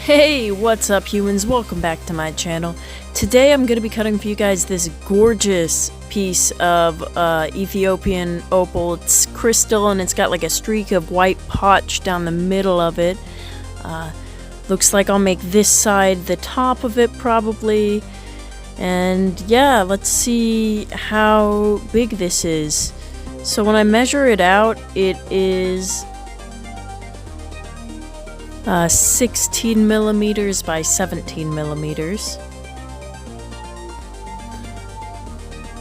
Hey, what's up humans? Welcome back to my channel. Today I'm going to be cutting for you guys this gorgeous piece of Ethiopian opal. It's crystal and it's got like a streak of white potch down the middle of it. Looks like I'll make this side the top of it probably. And yeah, let's see how big this is. So when I measure it out, it is 16 millimeters by 17 millimeters.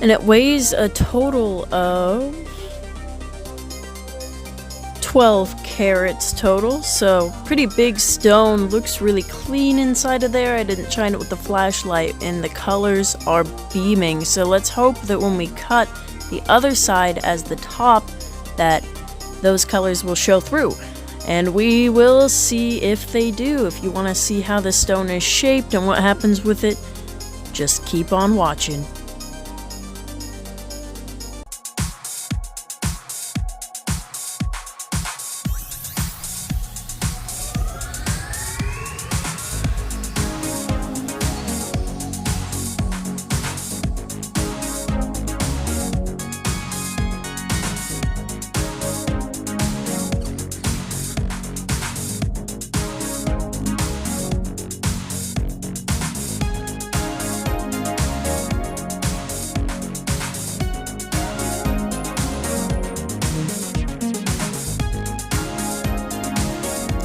And it weighs a total of 12 carats total, so pretty big stone. Looks really clean inside of there. I didn't shine it with the flashlight and the colors are beaming, so let's hope that when we cut the other side as the top that those colors will show through. And we will see if they do. If you want to see how the stone is shaped and what happens with it, just keep on watching.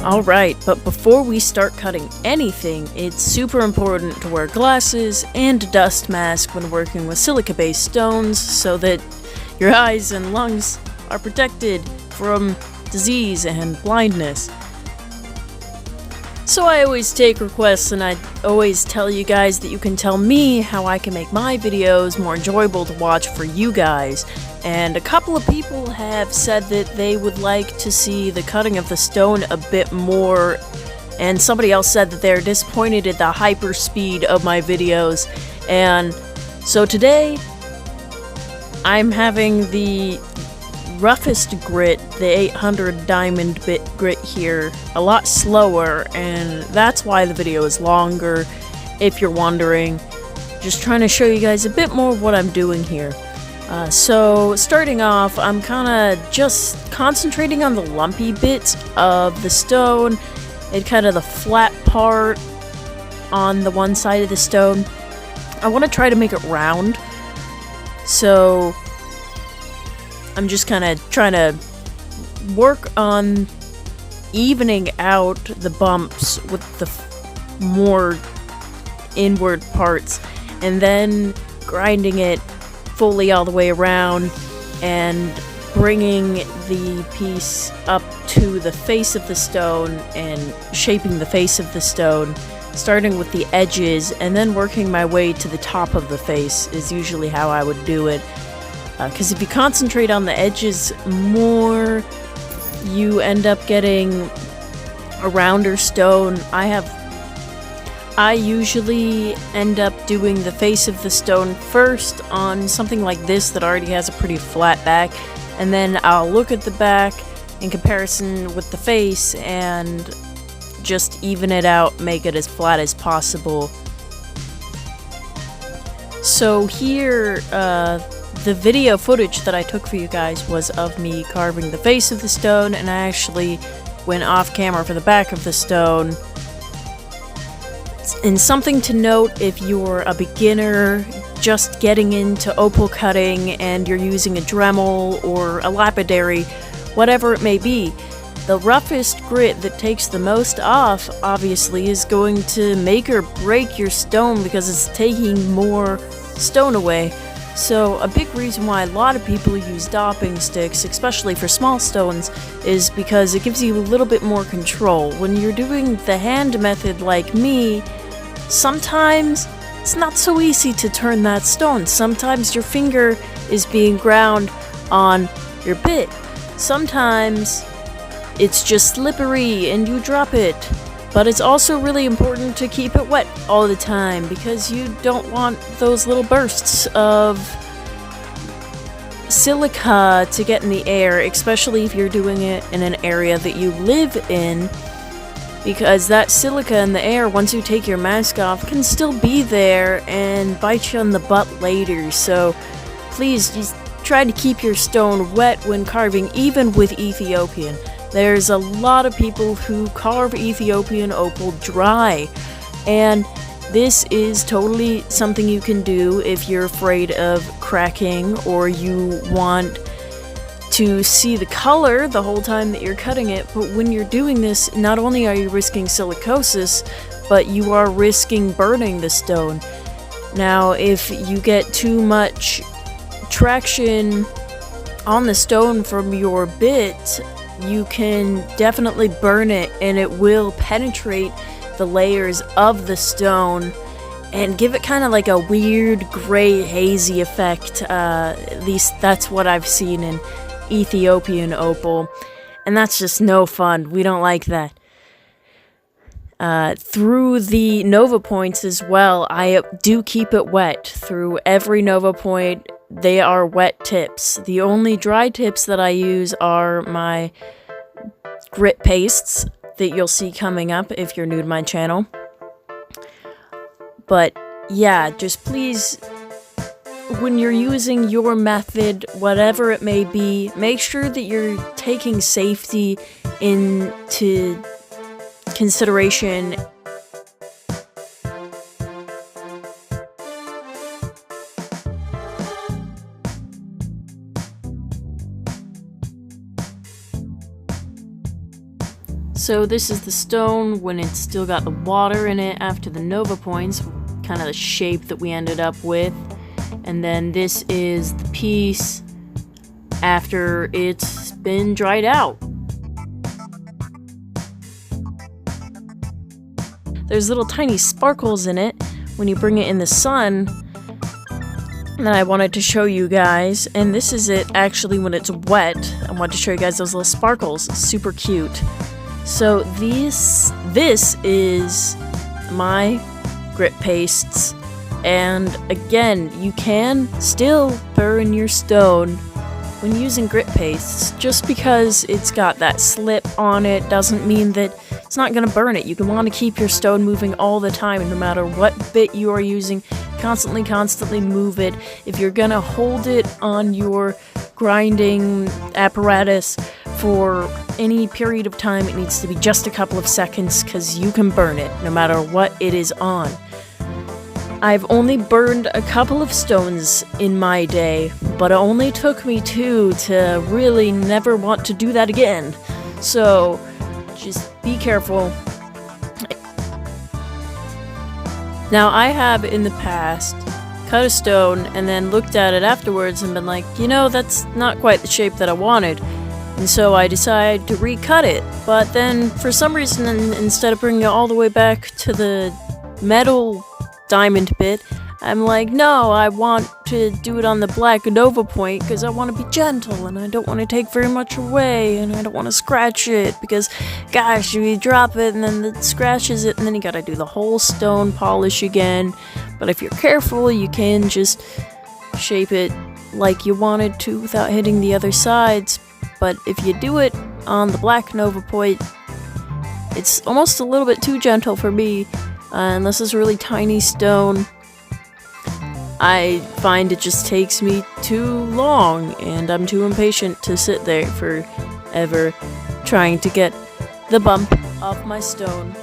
Alright, but before we start cutting anything, it's super important to wear glasses and a dust mask when working with silica-based stones so that your eyes and lungs are protected from disease and blindness. So I always take requests and I always tell you guys that you can tell me how I can make my videos more enjoyable to watch for you guys. And a couple of people have said that they would like to see the cutting of the stone a bit more, and somebody else said that they're disappointed at the hyper speed of my videos. And so today I'm having the roughest grit, the 800 diamond bit grit here, a lot slower, and that's why the video is longer, if you're wondering. Just trying to show you guys a bit more of what I'm doing here. So starting off, I'm kind of just concentrating on the lumpy bits of the stone and kind of the flat part on the one side of the stone. I want to try to make it round, so I'm just kind of trying to work on evening out the bumps with the more inward parts, and then grinding it fully all the way around and bringing the piece up to the face of the stone and shaping the face of the stone, starting with the edges and then working my way to the top of the face is usually how I would do it. Because if you concentrate on the edges more, you end up getting a rounder stone. I usually end up doing the face of the stone first on something like this that already has a pretty flat back, and then I'll look at the back in comparison with the face and just even it out, make it as flat as possible. So here, the video footage that I took for you guys was of me carving the face of the stone, and I actually went off camera for the back of the stone. And something to note if you're a beginner just getting into opal cutting and you're using a dremel or a lapidary, whatever it may be, the roughest grit that takes the most off obviously is going to make or break your stone because it's taking more stone away. So a big reason why a lot of people use dopping sticks, especially for small stones, is because it gives you a little bit more control. When you're doing the hand method like me, sometimes it's not so easy to turn that stone. Sometimes your finger is being ground on your bit. Sometimes it's just slippery and you drop it. But it's also really important to keep it wet all the time because you don't want those little bursts of silica to get in the air, especially if you're doing it in an area that you live in. because that silica in the air, once you take your mask off, can still be there and bite you on the butt later. So please just try to keep your stone wet when carving, even with Ethiopian. There's a lot of people who carve Ethiopian opal dry, and this is totally something you can do if you're afraid of cracking or you want to see the color the whole time that you're cutting it. But when you're doing this, not only are you risking silicosis, but you are risking burning the stone. Now, if you get too much traction on the stone from your bit, you can definitely burn it, and it will penetrate the layers of the stone and give it kind of like a weird gray hazy effect. At least that's what I've seen in Ethiopian opal, and that's just no fun. We don't like that. Through the Nova points as well, I do keep it wet. Through every Nova point, they are wet tips. The only dry tips that I use are my grit pastes that you'll see coming up if you're new to my channel. But yeah, just please, when you're using your method, whatever it may be, make sure that you're taking safety into consideration. So this is the stone when it's still got the water in it after the Nova points, kind of the shape that we ended up with. And then this is the piece after it's been dried out. There's little tiny sparkles in it when you bring it in the sun that I wanted to show you guys. And this is it actually when it's wet. I wanted to show you guys those little sparkles. Super cute. So this is my grit pastes, and again, you can still burn your stone when using grit pastes. Just because it's got that slip on it doesn't mean that it's not going to burn it. You can want to keep your stone moving all the time, no matter what bit you are using. Constantly move it. If you're going to hold it on your grinding apparatus for any period of time, it needs to be just a couple of seconds, because you can burn it no matter what it is on. I've only burned a couple of stones in my day, but it only took me 2 to really never want to do that again. So just be careful. Now, I have in the past cut a stone and then looked at it afterwards and been like, you know, that's not quite the shape that I wanted. And so I decided to recut it. But then, for some reason, instead of bringing it all the way back to the metal diamond bit, I'm like, no, I want to do it on the black Nova point because I want to be gentle and I don't want to take very much away and I don't want to scratch it because, gosh, you drop it and then it scratches it and then you gotta do the whole stone polish again. But if you're careful, you can just shape it like you wanted to without hitting the other sides. But if you do it on the black Nova point, it's almost a little bit too gentle for me. And this is a really tiny stone. I find it just takes me too long, and I'm too impatient to sit there forever trying to get the bump off my stone.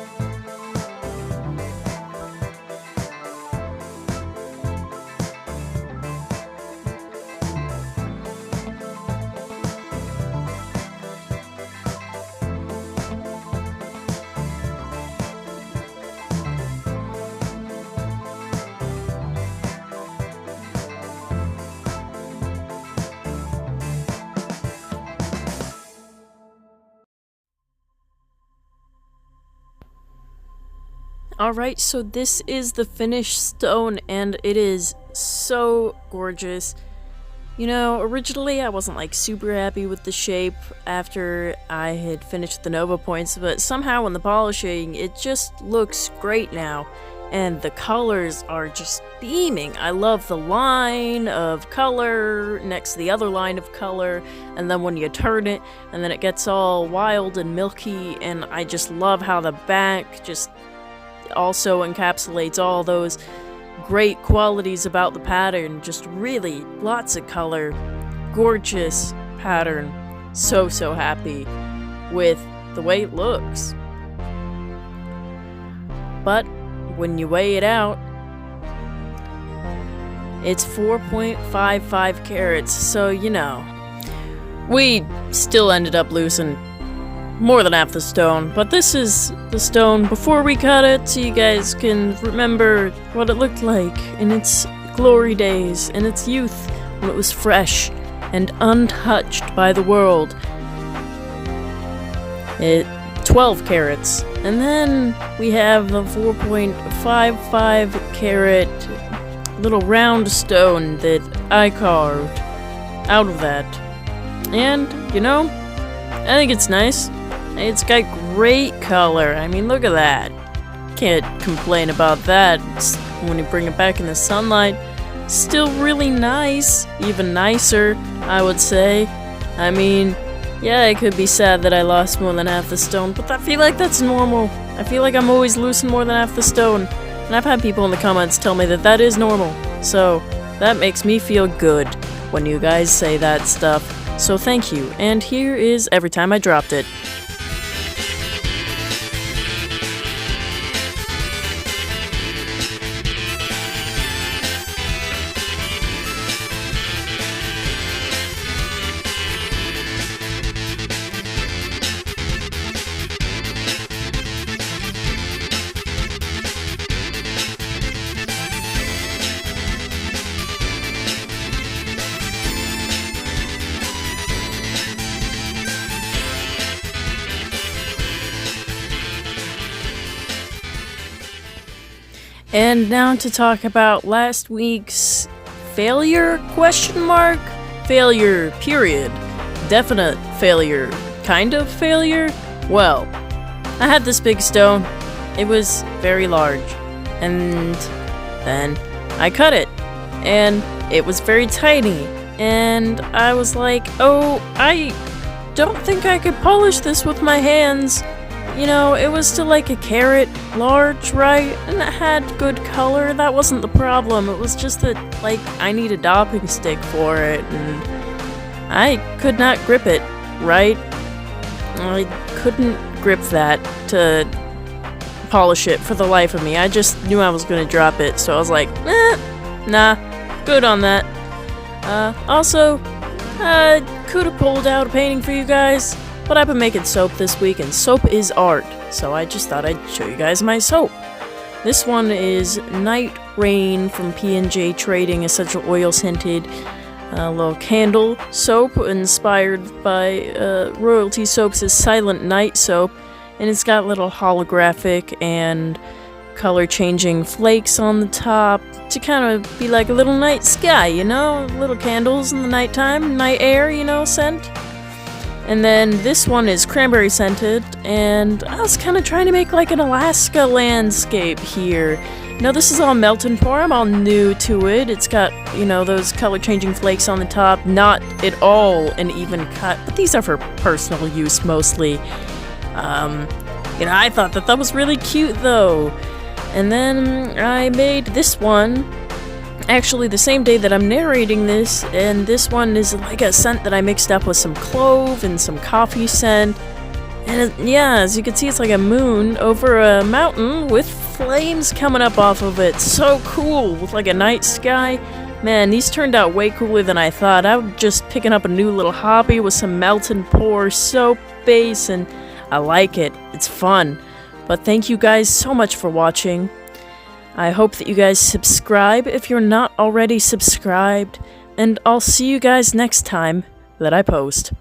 Alright, so this is the finished stone, and it is so gorgeous. You know, originally I wasn't like super happy with the shape after I had finished the Nova points, but somehow in the polishing it just looks great now. and the colors are just beaming. I love the line of color next to the other line of color, and then when you turn it, and then it gets all wild and milky, and I just love how the back just also encapsulates all those great qualities about the pattern. Just really lots of color, gorgeous pattern. So happy with the way it looks. But when you weigh it out, it's 4.55 carats, so you know. We still ended up losing more than half the stone, but this is the stone before we cut it, so you guys can remember what it looked like in its glory days, in its youth, when it was fresh and untouched by the world. 12 carats. And then we have the 4.55 carat little round stone that I carved out of that. And, you know, I think it's nice. It's got great color. I mean, look at that. Can't complain about that. When you bring it back in the sunlight, still really nice. Even nicer, I would say. I mean, yeah, it could be sad that I lost more than half the stone, but I feel like that's normal. I feel like I'm always losing more than half the stone. And I've had people in the comments tell me that that is normal. So, that makes me feel good when you guys say that stuff. So thank you, and here is every time I dropped it. And now to talk about last week's failure, question mark? Failure, period. Definite failure, kind of failure? Well, I had this big stone. It was very large. And then I cut it. And it was very tiny. And I was like, oh, I don't think I could polish this with my hands. You know, it was still like a carat large, right? And it had good color. That wasn't the problem. It was just that, like, I need a dopping stick for it, and I could not grip it, right? I couldn't grip that to polish it for the life of me. I just knew I was gonna drop it, so I was like, nah, good on that. Also, could have pulled out a painting for you guys. But I've been making soap this week, and soap is art, so I just thought I'd show you guys my soap. This one is Night Rain from P&J Trading, essential oil scented little candle soap inspired by Royalty Soaps' Silent Night soap, and it's got little holographic and color-changing flakes on the top to kind of be like a little night sky, you know? Little candles in the nighttime, night air, you know, scent. And then this one is cranberry scented, and I was kind of trying to make like an Alaska landscape here. You know, this is all melt and pour. I'm all new to it. It's got, you know, those color-changing flakes on the top. Not at all an even cut, but these are for personal use mostly. You know, I thought that was really cute though. And then I made this one actually the same day that I'm narrating this, and this one is like a scent that I mixed up with some clove and some coffee scent. And yeah, as you can see, it's like a moon over a mountain with flames coming up off of it. So cool, with like a night sky. Man, these turned out way cooler than I thought. I'm just picking up a new little hobby with some melt and pour soap base, and I like it. It's fun. But thank you guys so much for watching. I hope that you guys subscribe if you're not already subscribed, and I'll see you guys next time that I post.